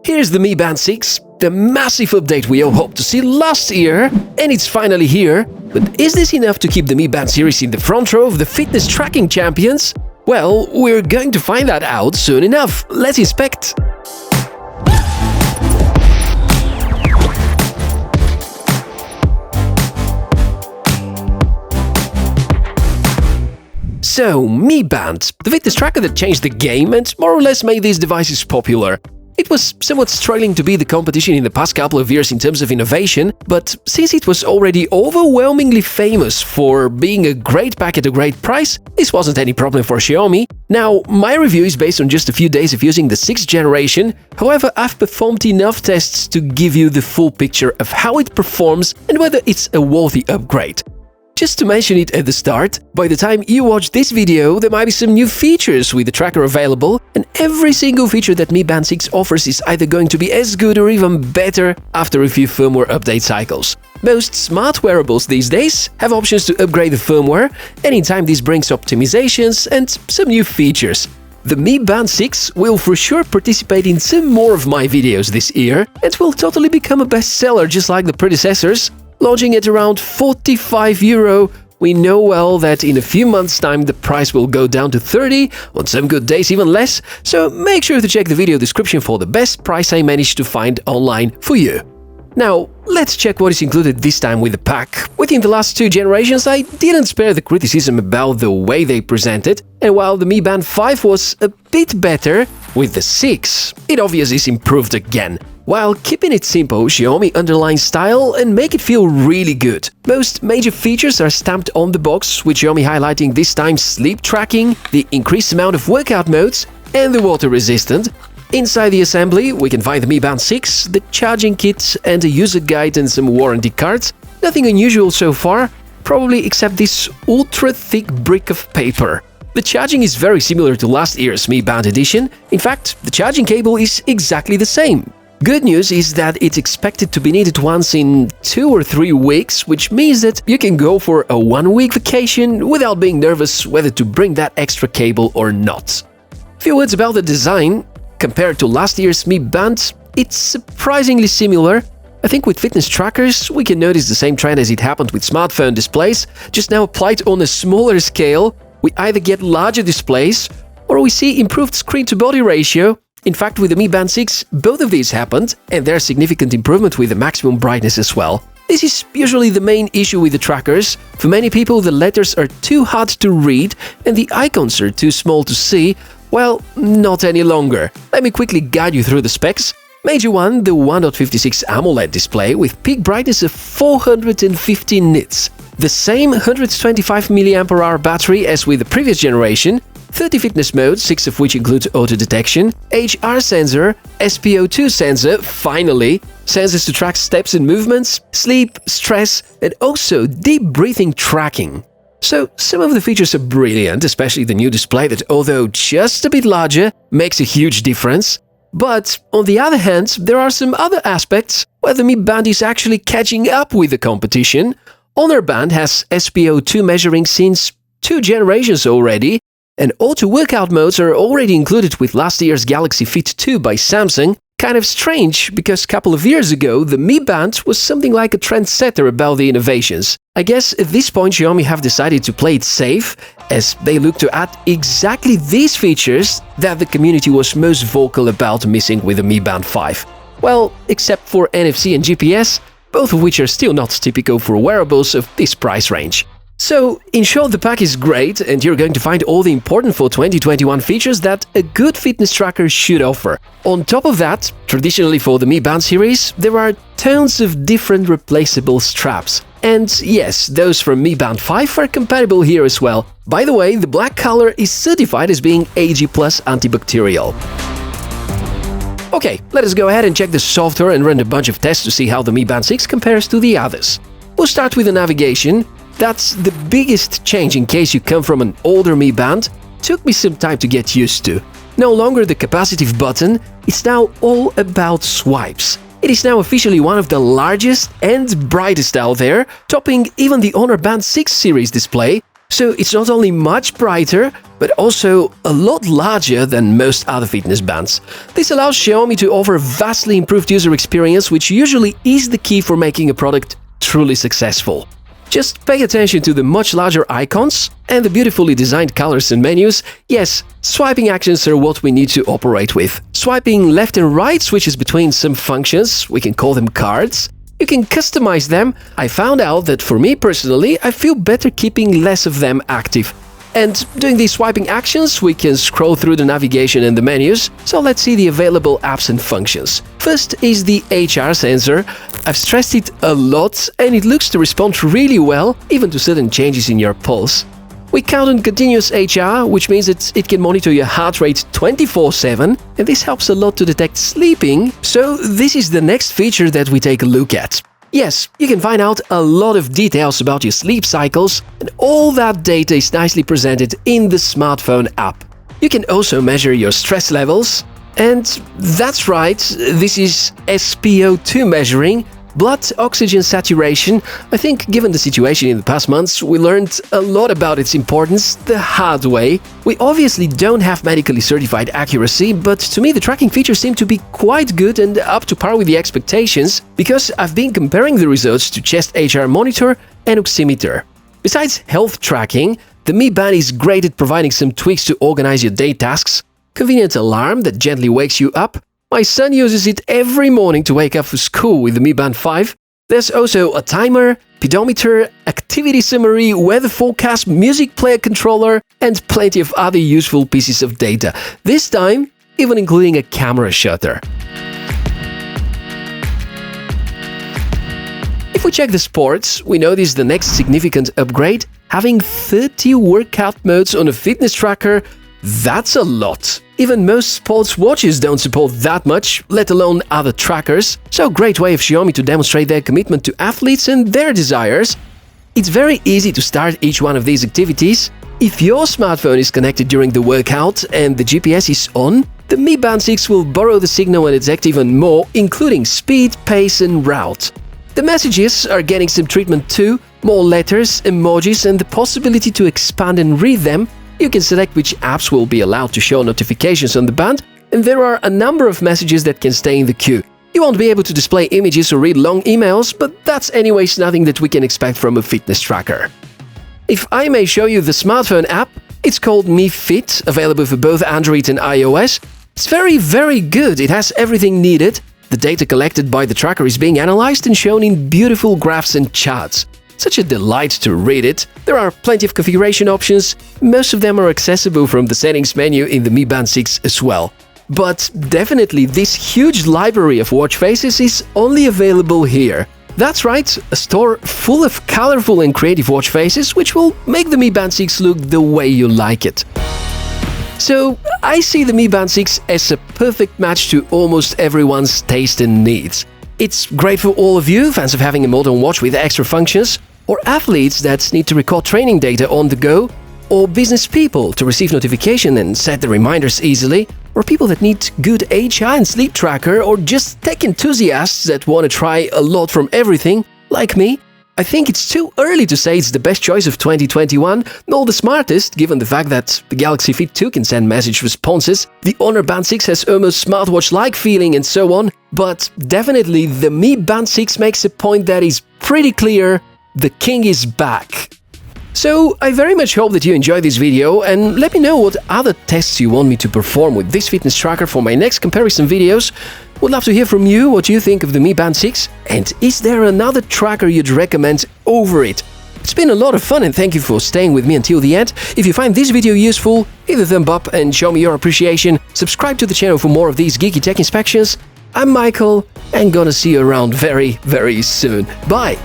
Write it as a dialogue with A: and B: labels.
A: Here's the Mi Band 6, the massive update we all hoped to see last year, and it's finally here. But is this enough to keep the Mi Band series in the front row of the fitness tracking champions? Well, we're going to find that out soon enough. Let's inspect. So, Mi Band, the fitness tracker that changed the game and more or less made these devices popular. It was somewhat struggling to beat the competition in the past couple of years in terms of innovation, but since it was already overwhelmingly famous for being a great pack at a great price, this wasn't any problem for Xiaomi. Now, my review is based on just a few days of using the 6th generation, however, I've performed enough tests to give you the full picture of how it performs and whether it's a worthy upgrade. Just to mention it at the start, by the time you watch this video, there might be some new features with the tracker available, and every single feature that Mi Band 6 offers is either going to be as good or even better after a few firmware update cycles. Most smart wearables these days have options to upgrade the firmware, and in time this brings optimizations and some new features. The Mi Band 6 will for sure participate in some more of my videos this year, and will totally become a bestseller just like the predecessors. Launching at around €45, we know well that in a few months' time the price will go down to 30, on some good days even less, so make sure to check the video description for the best price I managed to find online for you. Now, let's check what is included this time with the pack. Within the last 2 generations, I didn't spare the criticism about the way they presented, and while the Mi Band 5 was a bit better, with the 6, it obviously is improved again. While keeping it simple, Xiaomi underlines style and make it feel really good. Most major features are stamped on the box, with Xiaomi highlighting this time sleep tracking, the increased amount of workout modes, and the water resistant. Inside the assembly, we can find the Mi Band 6, the charging kit, and a user guide and some warranty cards. Nothing unusual so far, probably except this ultra-thick brick of paper. The charging is very similar to last year's Mi Band edition. In fact, the charging cable is exactly the same. Good news is that it's expected to be needed once in 2 or 3 weeks, which means that you can go for a 1-week vacation without being nervous whether to bring that extra cable or not. Few words about the design. Compared to last year's Mi Band, it's surprisingly similar. I think with fitness trackers, we can notice the same trend as it happened with smartphone displays, just now applied on a smaller scale. We either get larger displays, or we see improved screen-to-body ratio. In fact, with the Mi Band 6, both of these happened, and there's significant improvement with the maximum brightness as well. This is usually the main issue with the trackers. For many people, the letters are too hard to read, and the icons are too small to see. Well, not any longer. Let me quickly guide you through the specs. Major one, the 1.56 AMOLED display with peak brightness of 450 nits. The same 125 mAh battery as with the previous generation, 30 fitness modes, 6 of which include auto detection, HR sensor, SpO2 sensor, finally, sensors to track steps and movements, sleep, stress, and also deep breathing tracking. So, some of the features are brilliant, especially the new display that, although just a bit larger, makes a huge difference. But, on the other hand, there are some other aspects where the Mi Band is actually catching up with the competition. Honor Band has SpO2 measuring since 2 generations already, and auto workout modes are already included with last year's Galaxy Fit 2 by Samsung. Kind of strange, because a couple of years ago, the Mi Band was something like a trendsetter about the innovations. I guess at this point Xiaomi have decided to play it safe, as they look to add exactly these features that the community was most vocal about missing with the Mi Band 5. Well, except for NFC and GPS, both of which are still not typical for wearables of this price range. So, in short, the pack is great, and you're going to find all the important for 2021 features that a good fitness tracker should offer. On top of that, traditionally for the Mi Band series, there are tons of different replaceable straps. And yes, those from Mi Band 5 are compatible here as well. By the way, the black color is certified as being AG+ antibacterial. Okay, let us go ahead and check the software and run a bunch of tests to see how the Mi Band 6 compares to the others. We'll start with the navigation. That's the biggest change in case you come from an older Mi Band. Took me some time to get used to. No longer the capacitive button, it's now all about swipes. It is now officially one of the largest and brightest out there, topping even the Honor Band 6 series display. So it's not only much brighter, but also a lot larger than most other fitness bands. This allows Xiaomi to offer a vastly improved user experience, which usually is the key for making a product truly successful. Just pay attention to the much larger icons and the beautifully designed colors and menus. Yes, swiping actions are what we need to operate with. Swiping left and right switches between some functions, we can call them cards. You can customize them. I found out that for me personally, I feel better keeping less of them active. And doing these swiping actions, we can scroll through the navigation and the menus, so let's see the available apps and functions. First is the HR sensor. I've stressed it a lot and it looks to respond really well, even to sudden changes in your pulse. We count on continuous HR, which means that it can monitor your heart rate 24/7, and this helps a lot to detect sleeping, so this is the next feature that we take a look at. Yes, you can find out a lot of details about your sleep cycles, and all that data is nicely presented in the smartphone app. You can also measure your stress levels, and that's right, this is SpO2 measuring, blood oxygen saturation. I think given the situation in the past months, we learned a lot about its importance the hard way. We obviously don't have medically certified accuracy, but to me the tracking features seem to be quite good and up to par with the expectations, because I've been comparing the results to chest HR monitor and oximeter. Besides health tracking, the Mi Band is great at providing some tweaks to organize your day tasks, convenient alarm that gently wakes you up. My son uses it every morning to wake up for school with the Mi Band 5. There's also a timer, pedometer, activity summary, weather forecast, music player controller, and plenty of other useful pieces of data. This time, even including a camera shutter. If we check the sports, we notice the next significant upgrade, having 30 workout modes on a fitness tracker. That's a lot. Even most sports watches don't support that much, let alone other trackers. So great way of Xiaomi to demonstrate their commitment to athletes and their desires. It's very easy to start each one of these activities. If your smartphone is connected during the workout and the GPS is on, the Mi Band 6 will borrow the signal and detect even more, including speed, pace and route. The messages are getting some treatment too, more letters, emojis and the possibility to expand and read them. You can select which apps will be allowed to show notifications on the band, and there are a number of messages that can stay in the queue. You won't be able to display images or read long emails, but that's anyways nothing that we can expect from a fitness tracker. If I may show you the smartphone app, it's called Mi Fit, available for both Android and iOS. It's very good, it has everything needed. The data collected by the tracker is being analyzed and shown in beautiful graphs and charts. Such a delight to read it. There are plenty of configuration options, most of them are accessible from the settings menu in the Mi Band 6 as well. But definitely this huge library of watch faces is only available here. That's right, a store full of colorful and creative watch faces, which will make the Mi Band 6 look the way you like it. So I see the Mi Band 6 as a perfect match to almost everyone's taste and needs. It's great for all of you, fans of having a modern watch with extra functions, or athletes that need to record training data on the go, or business people to receive notification and set the reminders easily, or people that need good HR and sleep tracker, or just tech enthusiasts that want to try a lot from everything, like me. I think it's too early to say it's the best choice of 2021, nor the smartest, given the fact that the Galaxy Fit 2 can send message responses, the Honor Band 6 has almost smartwatch-like feeling and so on, but definitely the Mi Band 6 makes a point that is pretty clear: the king is back. So I very much hope that you enjoyed this video, and let me know what other tests you want me to perform with this fitness tracker for my next comparison videos. Would love to hear from you what you think of the Mi Band 6, and is there another tracker you'd recommend over it? It's been a lot of fun and thank you for staying with me until the end. If you find this video useful, hit the thumb up and show me your appreciation. Subscribe to the channel for more of these geeky tech inspections. I'm Michael, and gonna see you around very soon. Bye!